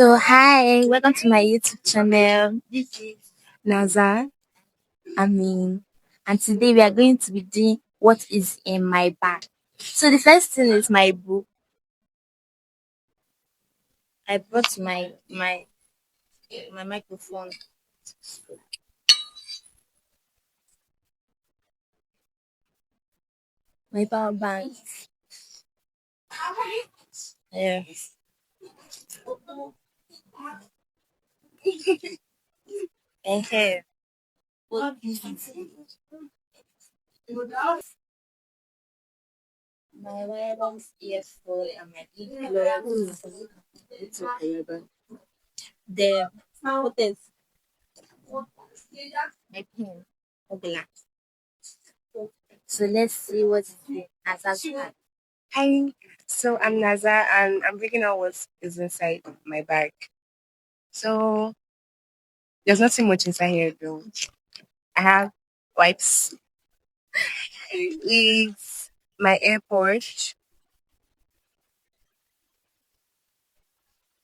So hi, welcome to my YouTube channel. This is Nazar. And today we are going to be doing what is in my bag. So the first thing is my book. I brought my microphone, my power bank. Yeah. And here. My wireless earphone and my gloves. It's okay, but the what is my pen. Okay. So let's see what's in Azaz's bag. Hi, so I'm Naza and I'm bringing out what is inside my bag. So there's nothing much inside here though. I have wipes, wigs, my AirPods,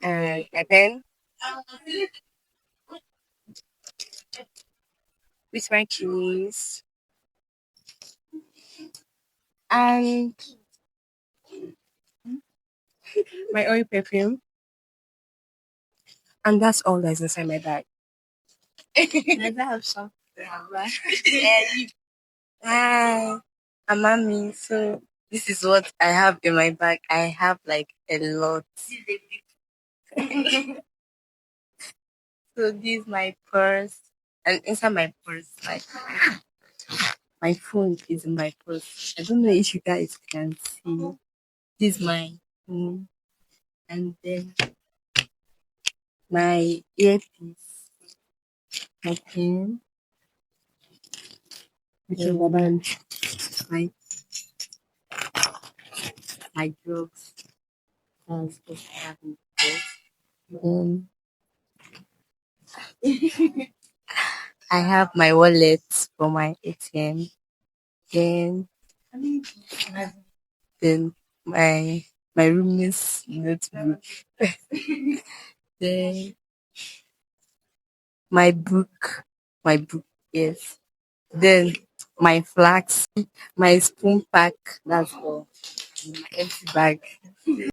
and my pen with my keys and my oil perfume. And that's all that's inside my bag. Does that have something? Hi, I'm Mami. So this is what I have in my bag. I have like a lot. So this is my purse, and inside my purse, like my phone is in my purse. I don't know if you guys can see. This is my phone, and then my earpiece, my pen, which is band, my my drugs. I'm supposed to have in Then I have my wallet for my ATM. Then then my roommate's notebook. Then my book, yes. Then my flags, my spoon pack. That's all. My empty bag.